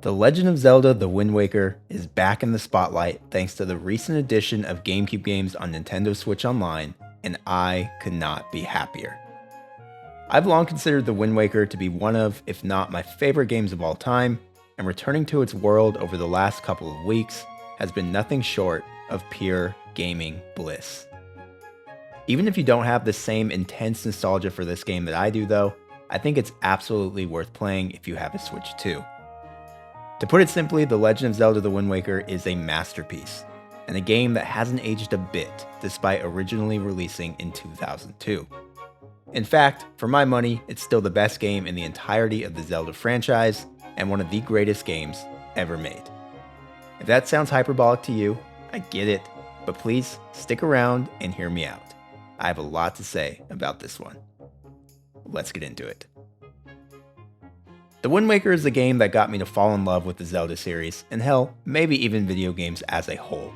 The Legend of Zelda The Wind Waker is back in the spotlight thanks to the recent addition of GameCube games on Nintendo Switch Online, and I could not be happier. I've long considered The Wind Waker to be one of, if not my favorite games of all time, and returning to its world over the last couple of weeks has been nothing short of pure gaming bliss. Even if you don't have the same intense nostalgia for this game that I do though, I think it's absolutely worth playing if you have a Switch too. To put it simply, The Legend of Zelda The Wind Waker is a masterpiece, and a game that hasn't aged a bit despite originally releasing in 2002. In fact, for my money, it's still the best game in the entirety of the Zelda franchise, and one of the greatest games ever made. If that sounds hyperbolic to you, I get it, but please stick around and hear me out. I have a lot to say about this one. Let's get into it. The Wind Waker is the game that got me to fall in love with the Zelda series, and hell, maybe even video games as a whole.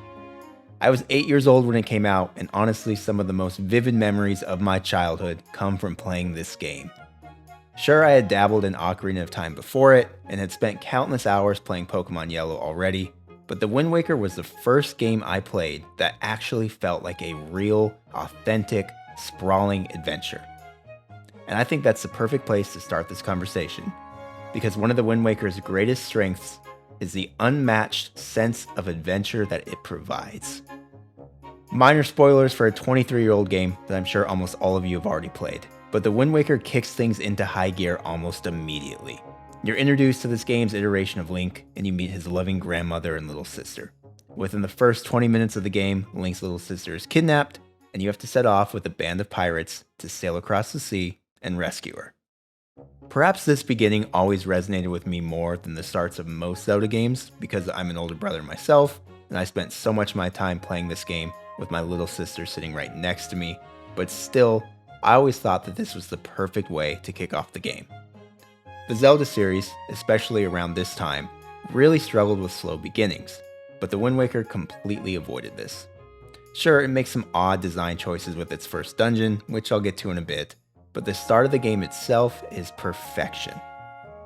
I was 8 years old when it came out, and honestly some of the most vivid memories of my childhood come from playing this game. Sure, I had dabbled in Ocarina of Time before it, and had spent countless hours playing Pokemon Yellow already, but The Wind Waker was the first game I played that actually felt like a real, authentic, sprawling adventure. And I think that's the perfect place to start this conversation, because one of The Wind Waker's greatest strengths is the unmatched sense of adventure that it provides. Minor spoilers for a 23-year-old game that I'm sure almost all of you have already played, but The Wind Waker kicks things into high gear almost immediately. You're introduced to this game's iteration of Link, and you meet his loving grandmother and little sister. Within the first 20 minutes of the game, Link's little sister is kidnapped, and you have to set off with a band of pirates to sail across the sea and rescue her. Perhaps this beginning always resonated with me more than the starts of most Zelda games because I'm an older brother myself, and I spent so much of my time playing this game with my little sister sitting right next to me, but still, I always thought that this was the perfect way to kick off the game. The Zelda series, especially around this time, really struggled with slow beginnings, but The Wind Waker completely avoided this. Sure, it makes some odd design choices with its first dungeon, which I'll get to in a bit, but the start of the game itself is perfection.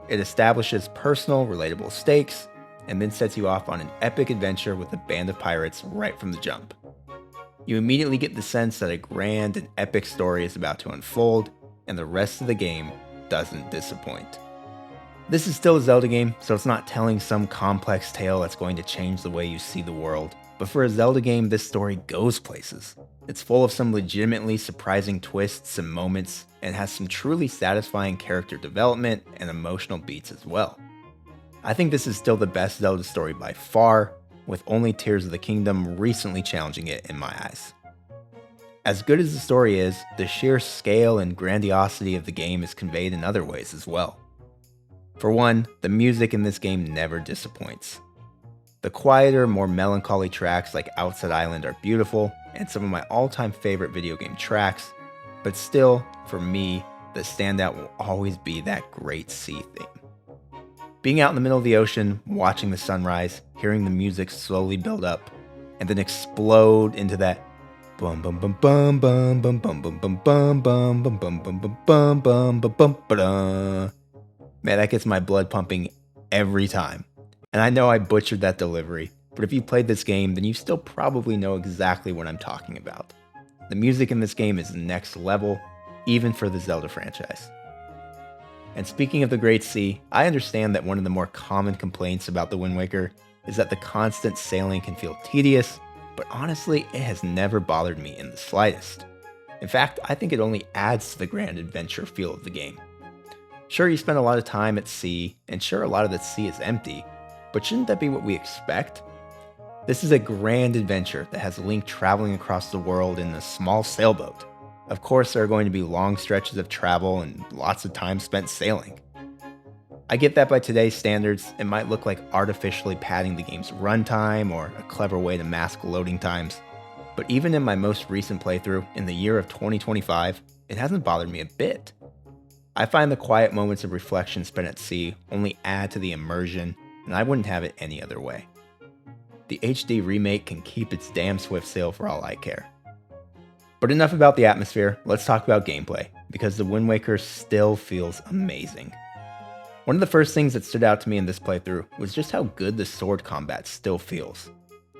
It establishes personal, relatable stakes, and then sets you off on an epic adventure with a band of pirates right from the jump. You immediately get the sense that a grand and epic story is about to unfold, and the rest of the game doesn't disappoint. This is still a Zelda game, so it's not telling some complex tale that's going to change the way you see the world, but for a Zelda game, this story goes places. It's full of some legitimately surprising twists and moments, and has some truly satisfying character development and emotional beats as well. I think this is still the best Zelda story by far, with only Tears of the Kingdom recently challenging it in my eyes. As good as the story is, the sheer scale and grandiosity of the game is conveyed in other ways as well. For one, the music in this game never disappoints. The quieter, more melancholy tracks like Outside Island are beautiful, and some of my all-time favorite video game tracks, but still, for me, the standout will always be that great sea theme. Being out in the middle of the ocean, watching the sunrise, hearing the music slowly build up, and then explode into that bum bum bum bum bum bum bum bum bum bum bum bum bum bum bum bum bum bum bum. Man, that gets my blood pumping every time. And I know I butchered that delivery, but if you played this game, then you still probably know exactly what I'm talking about. The music in this game is next level, even for the Zelda franchise. And speaking of the Great Sea, I understand that one of the more common complaints about The Wind Waker is that the constant sailing can feel tedious, but honestly, it has never bothered me in the slightest. In fact, I think it only adds to the grand adventure feel of the game. Sure, you spend a lot of time at sea, and sure, a lot of the sea is empty, but shouldn't that be what we expect? This is a grand adventure that has Link traveling across the world in a small sailboat. Of course, there are going to be long stretches of travel and lots of time spent sailing. I get that by today's standards, it might look like artificially padding the game's runtime or a clever way to mask loading times, but even in my most recent playthrough, in the year of 2025, it hasn't bothered me a bit. I find the quiet moments of reflection spent at sea only add to the immersion, and I wouldn't have it any other way. The HD remake can keep its damn swift sail for all I care. But enough about the atmosphere, let's talk about gameplay, because The Wind Waker still feels amazing. One of the first things that stood out to me in this playthrough was just how good the sword combat still feels.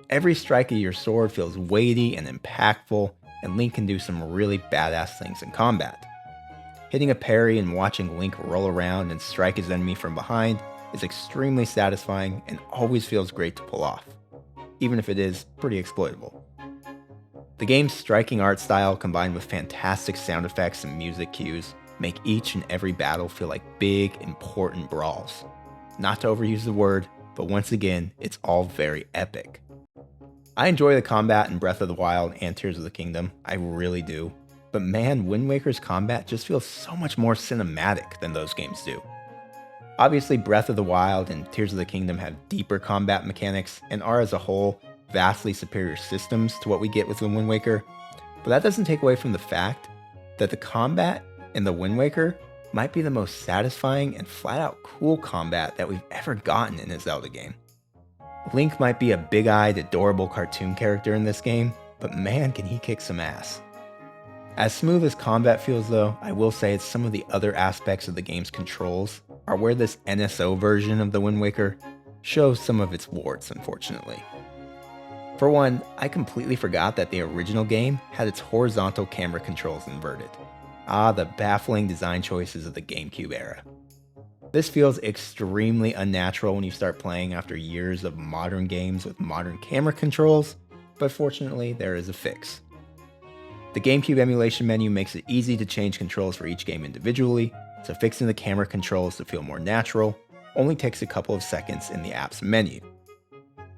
Every strike of your sword feels weighty and impactful, and Link can do some really badass things in combat. Hitting a parry and watching Link roll around and strike his enemy from behind is extremely satisfying and always feels great to pull off, even if it is pretty exploitable. The game's striking art style combined with fantastic sound effects and music cues make each and every battle feel like big, important brawls. Not to overuse the word, but once again, it's all very epic. I enjoy the combat in Breath of the Wild and Tears of the Kingdom, I really do. But man, Wind Waker's combat just feels so much more cinematic than those games do. Obviously, Breath of the Wild and Tears of the Kingdom have deeper combat mechanics and are as a whole vastly superior systems to what we get with the Wind Waker, but that doesn't take away from the fact that the combat in the Wind Waker might be the most satisfying and flat out cool combat that we've ever gotten in a Zelda game. Link might be a big-eyed, adorable cartoon character in this game, but man can he kick some ass. As smooth as combat feels though, I will say it's some of the other aspects of the game's controls are where this NSO version of the Wind Waker shows some of its warts, unfortunately. For one, I completely forgot that the original game had its horizontal camera controls inverted. Ah, the baffling design choices of the GameCube era. This feels extremely unnatural when you start playing after years of modern games with modern camera controls, but fortunately there is a fix. The GameCube emulation menu makes it easy to change controls for each game individually, so fixing the camera controls to feel more natural only takes a couple of seconds in the app's menu.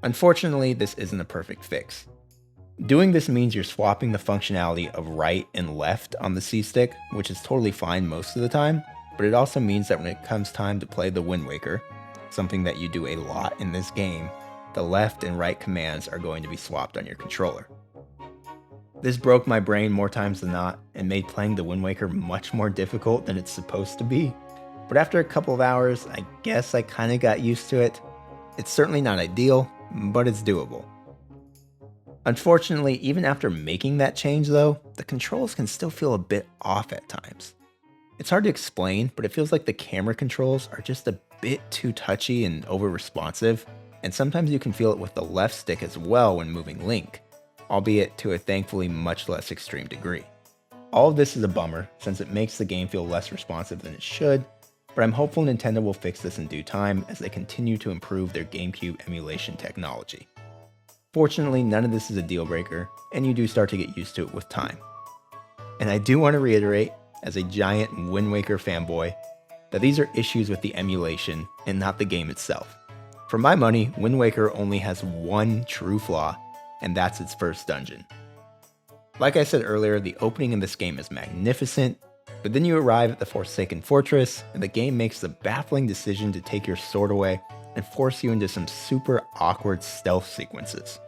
Unfortunately, this isn't a perfect fix. Doing this means you're swapping the functionality of right and left on the C-stick, which is totally fine most of the time, but it also means that when it comes time to play the Wind Waker, something that you do a lot in this game, the left and right commands are going to be swapped on your controller. This broke my brain more times than not and made playing the Wind Waker much more difficult than it's supposed to be, but after a couple of hours, I guess I kinda got used to it. It's certainly not ideal, but it's doable. Unfortunately, even after making that change though, the controls can still feel a bit off at times. It's hard to explain, but it feels like the camera controls are just a bit too touchy and over-responsive, and sometimes you can feel it with the left stick as well when moving Link, albeit to a thankfully much less extreme degree. All of this is a bummer, since it makes the game feel less responsive than it should, but I'm hopeful Nintendo will fix this in due time as they continue to improve their GameCube emulation technology. Fortunately, none of this is a deal breaker, and you do start to get used to it with time. And I do want to reiterate, as a giant Wind Waker fanboy, that these are issues with the emulation and not the game itself. For my money, Wind Waker only has one true flaw, and that's its first dungeon. Like I said earlier, the opening in this game is magnificent, but then you arrive at the Forsaken Fortress, and the game makes the baffling decision to take your sword away and force you into some super awkward stealth sequences.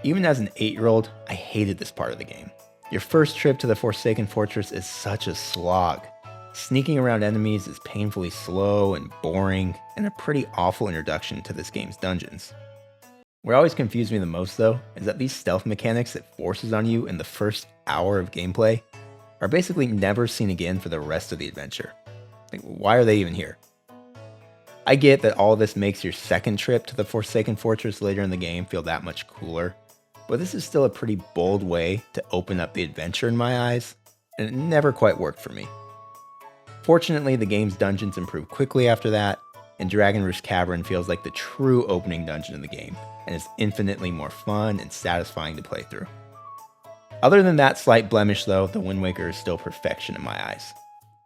Even as an 8-year-old, I hated this part of the game. Your first trip to the Forsaken Fortress is such a slog. Sneaking around enemies is painfully slow and boring, and a pretty awful introduction to this game's dungeons. What always confused me the most though, is that these stealth mechanics it forces on you in the first hour of gameplay are basically never seen again for the rest of the adventure. Like, why are they even here? I get that all this makes your second trip to the Forsaken Fortress later in the game feel that much cooler, but this is still a pretty bold way to open up the adventure in my eyes, and it never quite worked for me. Fortunately, the game's dungeons improve quickly after that, and Dragon Roost Cavern feels like the true opening dungeon in the game, and is infinitely more fun and satisfying to play through. Other than that slight blemish though, the Wind Waker is still perfection in my eyes.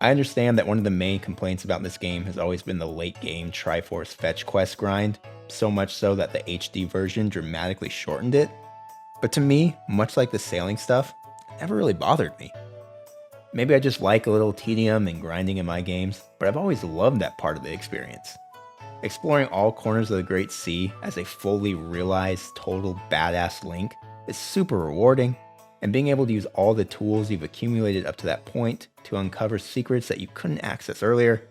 I understand that one of the main complaints about this game has always been the late game Triforce fetch quest grind, so much so that the HD version dramatically shortened it. But to me, much like the sailing stuff, it never really bothered me. Maybe I just like a little tedium and grinding in my games, but I've always loved that part of the experience. Exploring all corners of the Great Sea as a fully realized total badass Link is super rewarding, and being able to use all the tools you've accumulated up to that point to uncover secrets that you couldn't access earlier,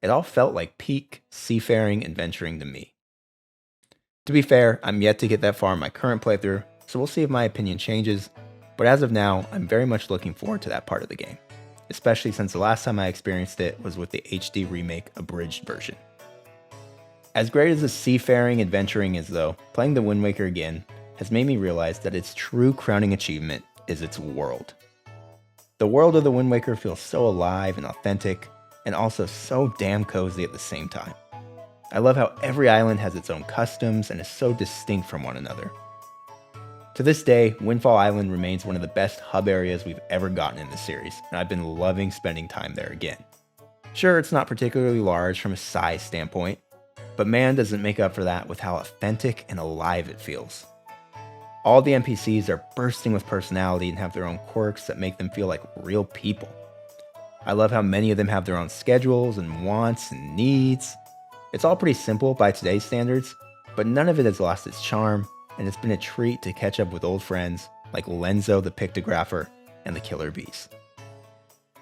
it all felt like peak seafaring adventuring to me. To be fair, I'm yet to get that far in my current playthrough, so we'll see if my opinion changes, but as of now, I'm very much looking forward to that part of the game. especially since the last time I experienced it was with the HD remake abridged version. As great as the seafaring adventuring is though, playing the Wind Waker again has made me realize that its true crowning achievement is its world. The world of the Wind Waker feels so alive and authentic, and also so damn cozy at the same time. I love how every island has its own customs and is so distinct from one another. To this day, Windfall Island remains one of the best hub areas we've ever gotten in the series, and I've been loving spending time there again. Sure, it's not particularly large from a size standpoint, but man does it make up for that with how authentic and alive it feels. All the NPCs are bursting with personality and have their own quirks that make them feel like real people. I love how many of them have their own schedules and wants and needs. It's all pretty simple by today's standards, but none of it has lost its charm, and it's been a treat to catch up with old friends like Lenzo the Pictographer and the Killer Bees.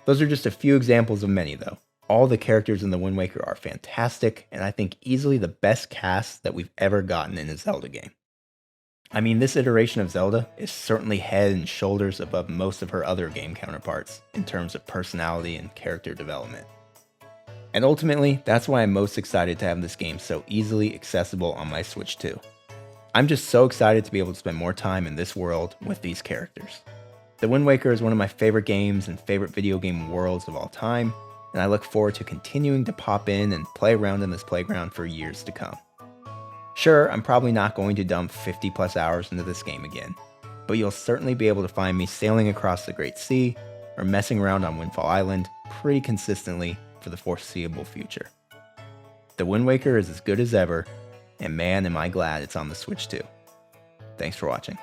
Those are just a few examples of many though. All the characters in the Wind Waker are fantastic, and I think easily the best cast that we've ever gotten in a Zelda game. I mean, this iteration of Zelda is certainly head and shoulders above most of her other game counterparts in terms of personality and character development. And ultimately, that's why I'm most excited to have this game so easily accessible on my Switch 2. I'm just so excited to be able to spend more time in this world with these characters. The Wind Waker is one of my favorite games and favorite video game worlds of all time, and I look forward to continuing to pop in and play around in this playground for years to come. Sure, I'm probably not going to dump 50 plus hours into this game again, but you'll certainly be able to find me sailing across the Great Sea or messing around on Windfall Island pretty consistently for the foreseeable future. The Wind Waker is as good as ever, and man am I glad it's on the Switch too. Thanks for watching.